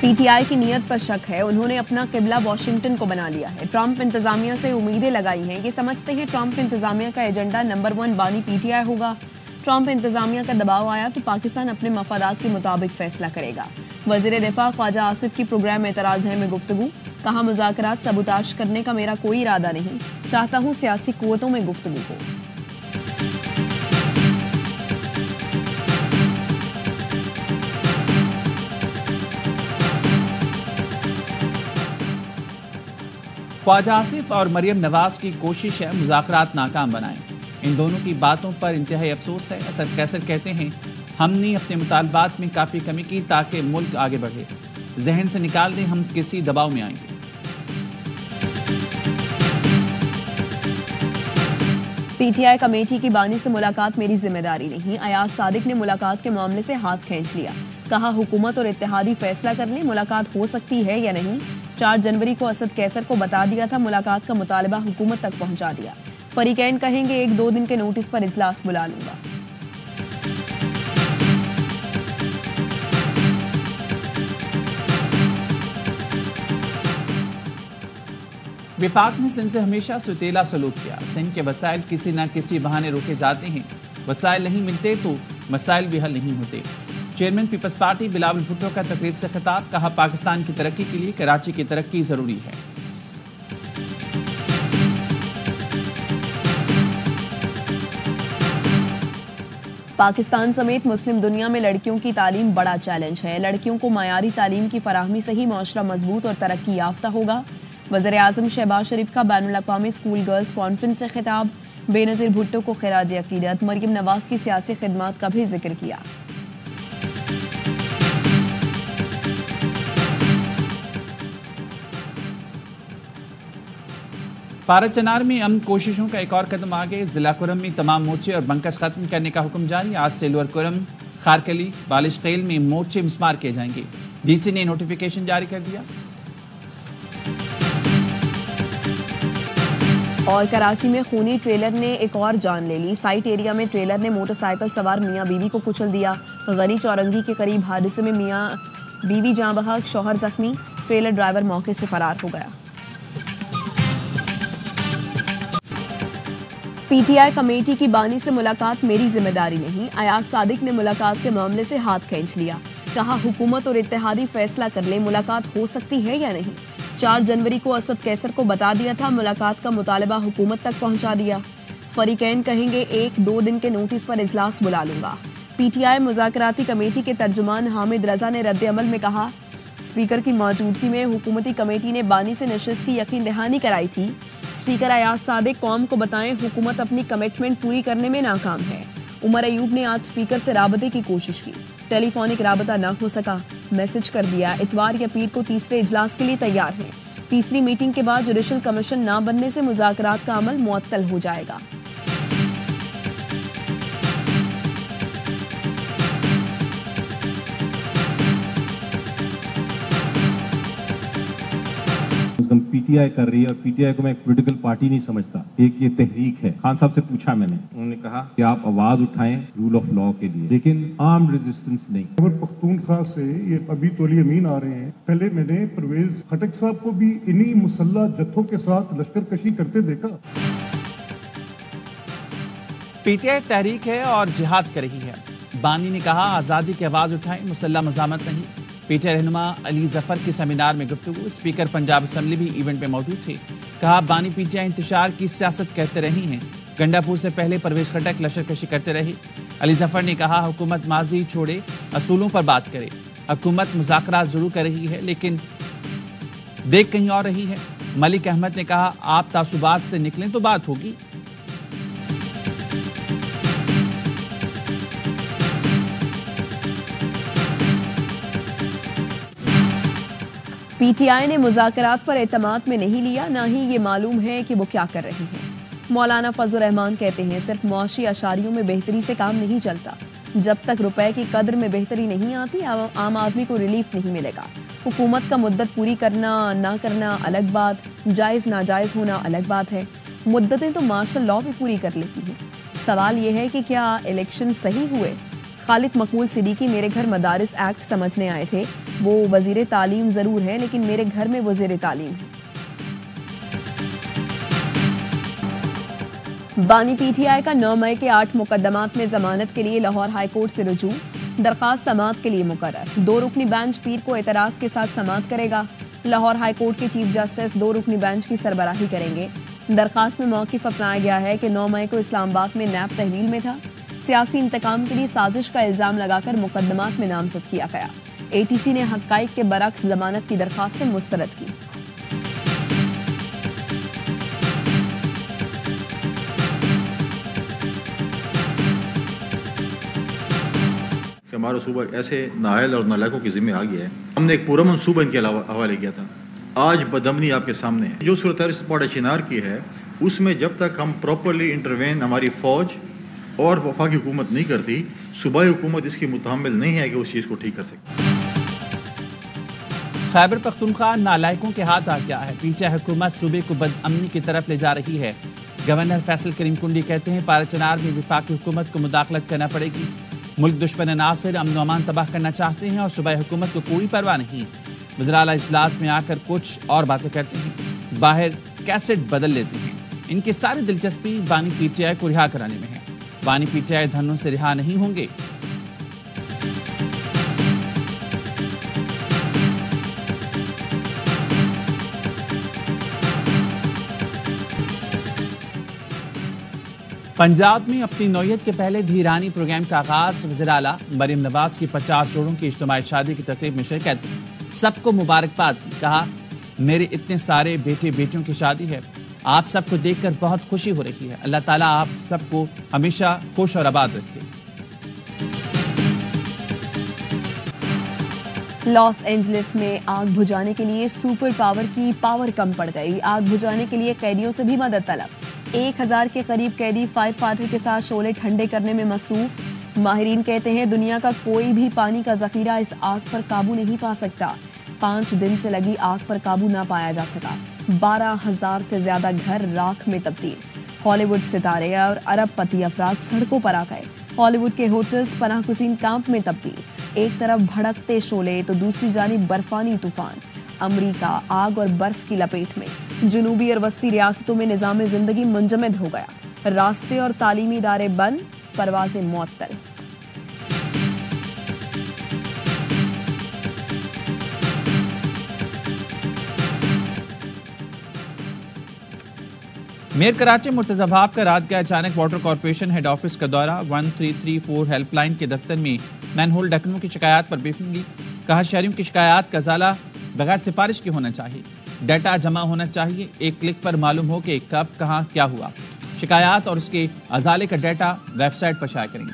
PTI की नीयत पर शक है। उन्होंने अपना किबला वॉशिंगटन को बना लिया है। ट्रंप इंतजामिया से उम्मीदें लगाई हैं। ये समझते हैं ट्रंप इंतजामिया का एजेंडा नंबर 1 बानी पीटीआई होगा। ट्रंप इंतजामिया का दबाव आया तो पाकिस्तान अपने मफादात के मुताबिक फैसला करेगा। वजीर दिफा ख्वाजा आसिफ की प्रोग्राम में एतराज है में गुफ्तगू। कहा, मुज़ाकरात सबूताश करने का मेरा कोई इरादा नहीं, चाहता हूं सियासी कुव्वतों में गुफ्तगू हो। ख्वाजा आसिफ और मरियम नवाज की कोशिश है मुज़ाकरात नाकाम बनाएं। इन दोनों की बातों पर इंतहाई अफसोस है। असद कैसर कहते हैं, हमने अपने मुतालबात में काफ़ी कमी की ताकि मुल्क आगे बढ़े। जहन से निकाल दें, हम किसी दबाव में आएंगे। पीटीआई कमेटी की बानी से मुलाकात मेरी जिम्मेदारी नहीं। अयाज सादिक ने मुलाकात के मामले से हाथ खींच लिया। कहा, हुकूमत और इत्तेहादी फैसला कर लें मुलाकात हो सकती है या नहीं। 4 जनवरी को असद कैसर को बता दिया था, मुलाकात का मुतालबा हुकूमत तक पहुंचा दिया। फरीकैन कहेंगे 1-2 दिन के नोटिस पर इजलास बुला लूंगा। विफाक ने सिंध से हमेशा सुतेला सलूक किया। सिंध के वसाइल किसी न किसी बहाने रोके जाते हैं। वसाइल नहीं मिलते तो मसाइल भी हल नहीं होते। चेयरमैन पीपल्स पार्टी बिलावल भुट्टो का तकरीर से खिताब। कहा, पाकिस्तान की तरक्की के लिए कराची की तरक्की जरूरी है। पाकिस्तान समेत मुस्लिम दुनिया में लड़कियों की तालीम बड़ा चैलेंज है। लड़कियों को मायारी तालीम की फराहमी से ही माशरा मजबूत और तरक्की याफ्ता होगा। वज़ीर आज़म शहबाज शरीफ का बैनुल अक़वामी स्कूल गर्ल्स कॉन्फ्रेंस से खिताब। बेनज़ीर भुट्टो को खिराज अक़ीदत। मरियम नवाज की सियासी खिदमात का भी जिक्र किया। पारा चनार में अमन कोशिशों का एक और कदम आगे। जिला कुरम में तमाम मोर्चे और बंकस खत्म करने का हुक्म जारी। आज से लोअर कुरम, खारकली, बालिश खेल में मोर्चे मिसमार किए जाएंगे। डीसी ने नोटिफिकेशन जारी कर दिया। और कराची में खूनी ट्रेलर ने एक और जान ले ली। साइट एरिया में ट्रेलर ने मोटरसाइकिल सवार मियां बीवी को कुचल दिया। गनी चौरंगी के करीब हादसे में मियां बीवी जाँ बहक, शौहर जख्मी। ट्रेलर ड्राइवर मौके से फरार हो गया। पीटीआई कमेटी की बानी से मुलाकात मेरी जिम्मेदारी नहीं। अयाज सादिक ने मुलाकात के मामले से हाथ खींच लिया। कहा, हुकूमत और इत्तेहादी फैसला कर ले मुलाकात हो सकती है या नहीं। 4 जनवरी को असद कैसर को बता दिया था, मुलाकात का मुतालबा हुकूमत तक पहुंचा दिया। फरीकैन कहेंगे 1-2 दिन के नोटिस पर इजलास बुला लूंगा। पीटीआई मुज़ाकराती कमेटी के तर्जुमान हामिद रजा ने रद्द अमल में कहा, स्पीकर की मौजूदगी में हुकूमती कमेटी ने बानी से नशिस्त की यकीन दहानी कराई थी। स्पीकर अयाज सादिक कौम को बताएं, हुकूमत अपनी कमिटमेंट पूरी करने में नाकाम है। उमर अयूब ने आज स्पीकर से राबते की कोशिश की, टेलीफोनिक राबता ना हो सका। मैसेज कर दिया, इतवार या पीर को तीसरे इजलास के लिए तैयार हैं। तीसरी मीटिंग के बाद जुडिशल कमीशन ना बनने से मुज़ाकरात का अमल मुअत्तल हो जाएगा। पीटीआई कर रही है और पीटीआई को मैं एक पॉलिटिकल पार्टी नहीं समझता, एक ये तहरीक है। खान साहब से पूछा मैंने, उन्होंने कहा कि आप आवाज उठाएं रूल ऑफ लॉ के लिए, लेकिन आर्म रेजिस्टेंस नहीं। खैबर पख्तूनख्वा से ये अभी तौली अमीन आ रहे हैं। पहले मैंने परवेज खटक साहब को भी इन्हीं मुसल्ला जत्थों के साथ लश्करकशी करते देखा। पीटीआई तहरीक है और जिहाद कर रही है। बानी ने कहा, आज़ादी की आवाज उठाएं, मुसल्ला मज़ामत नहीं। पीटीआई रहनुमा अली जफर के सेमिनार में गुफ्तगू। स्पीकर पंजाब असम्बली भी इवेंट में मौजूद थे। कहा, बानी पीटीआई इंतशार की सियासत कहते रही हैं। गंडापुर से पहले परवेज खटक लश्करकशी करते रहे। अली जफर ने कहा, हुकूमत माजी छोड़े, असूलों पर बात करे। हुकूमत मुज़ाकरात जरूर कर रही है लेकिन देख कहीं और रही है। मलिक अहमद ने कहा, आप तासुबात से निकलें तो बात होगी। पीटीआई ने मुज़ाकरात पर एतमाद में नहीं लिया, ना ही ये मालूम है कि वो क्या कर रही है। मौलाना फजल रहमान कहते हैं, सिर्फ मुआशी अशारियों में बेहतरी से काम नहीं चलता। जब तक रुपए की कद्र में बेहतरी नहीं आती, आम आदमी को रिलीफ नहीं मिलेगा। हुकूमत का मुद्दत पूरी करना ना करना अलग बात, जायज़ नाजायज़ होना अलग बात है। मुद्दतें तो मार्शल लॉ भी पूरी कर लेती हैं। सवाल यह है कि क्या इलेक्शन सही हुए। खालिद मकबूल सिद्दीकी मेरे घर मदारिस एक्ट समझने आए थे। वो वजीर तालीम जरूर है, लेकिन मेरे घर में वजीर तालीम है। बानी पीटीआई का 9 मई के 8 मुकदमात में जमानत के लिए लाहौर हाईकोर्ट से रुजू, दरखास्त समाअत के लिए मुकर्रर। 2 रुकनी बेंच पीर को एतराज के साथ समाअत करेगा। लाहौर हाईकोर्ट के चीफ जस्टिस 2 रुकनी बेंच की सरबराही करेंगे। दरखास्त में मौकिफ अपनाया गया है कि 9 मई को इस्लामाबाद में नैब तहवील में था। सियासी इंतकाम के लिए साजिश का इल्जाम लगाकर मुकदमात में नामजद किया गया। एटीसी ने हक़ाइक़ के बरक्स जमानत की दरखास्तें मुस्तरद की। हमारा सूबा ऐसे नाअहल और नालायकों के जिम्मे आ गया है। हमने एक पूरा मनसूबा इनके हवाले किया था। आज बदमनी आपके सामने है। जो सूरत चिनार की है, उसमें जब तक हम प्रॉपरली इंटरवेन हमारी फौज और वफाकी हुकूमत नहीं करती, सूबाई हुकूमत इसकी मुतहम्मिल नहीं है कि उस चीज़ को ठीक कर सके। खैबर पख्तूनख्वा नालायकों के हाथ आ गया है। पीछे हुकूमत सूबे को बदअमनी की तरफ ले जा रही है। गवर्नर फैसल करीम कुंडी कहते हैं पारा चिनार में वफाकी हुकूमत को मुदाखलत करना पड़ेगी। मुल्क दुश्मन नासिर अमन अमान तबाह करना चाहते हैं और सूबाई हुकूमत को कोई परवाह नहीं। वज़ीर-ए-आला इजलास में आकर कुछ और बातें करते हैं, बाहर कैसेट बदल लेते हैं। इनकी सारी दिलचस्पी बानी पीटीआई को रिहा कराने में है। बानी पीटीआई धरनों से रिहा नहीं होंगे। पंजाब में अपनी नौयत के पहले धीरानी प्रोग्राम का आगाज। वज़ीर-ए-आला मरीम नवाज की 50 जोड़ों की इज्तिमाई शादी की तकरीब में शिरकत, सबको मुबारकबाद। कहा मेरे इतने सारे बेटे बेटियों की शादी है, आप सबको देखकर बहुत खुशी हो रही है। अल्लाह ताला आप सबको हमेशा खुश और आबाद रखे। लॉस एंजलिस में आग बुझाने के लिए सुपर पावर की पावर कम पड़ गई। आग बुझाने के लिए कैदियों से भी मदद तलब। 1000 के करीब कैदी फायर फाइटर के साथ शोले ठंडे करने में मसरूफ। माहिरीन कहते हैं दुनिया का कोई भी पानी का जखीरा इस आग पर काबू नहीं पा सकता। 5 दिन से लगी आग पर काबू ना पाया जा सका। 12,000 से ज्यादा घर राख में तब्दील। हॉलीवुड सितारे और अरबपति अफराद सड़कों पर आ गए। हॉलीवुड के होटल्स पनाहगज़ीन कैंप में तब्दील। एक तरफ भड़कते शोले तो दूसरी जानिब बर्फानी तूफान। अमरीका आग और बर्फ की लपेट में। जनूबी और वस्ती रियासतों में निज़ाम जिंदगी मुंजमद हो गया। रास्ते और तालीमी इदारे बंद, परवाज़ें मुअत्तल। मेयर कराची मुर्तज़ा भाब का रात गया अचानक वाटर कॉर्पोरेशन हेड ऑफिस का दौरा। 1334 हेल्पलाइन के दफ्तर में मैनहोल ढक्कनों की शिकायत पर ब्रीफिंग ली। कहा शहरियों की शिकायत का इज़ाला बगैर सिफारिश के होना चाहिए। डाटा जमा होना चाहिए, एक क्लिक पर मालूम हो कि कब कहाँ क्या हुआ। शिकायत और उसके अजाले का डाटा वेबसाइट पर शाया करेंगे।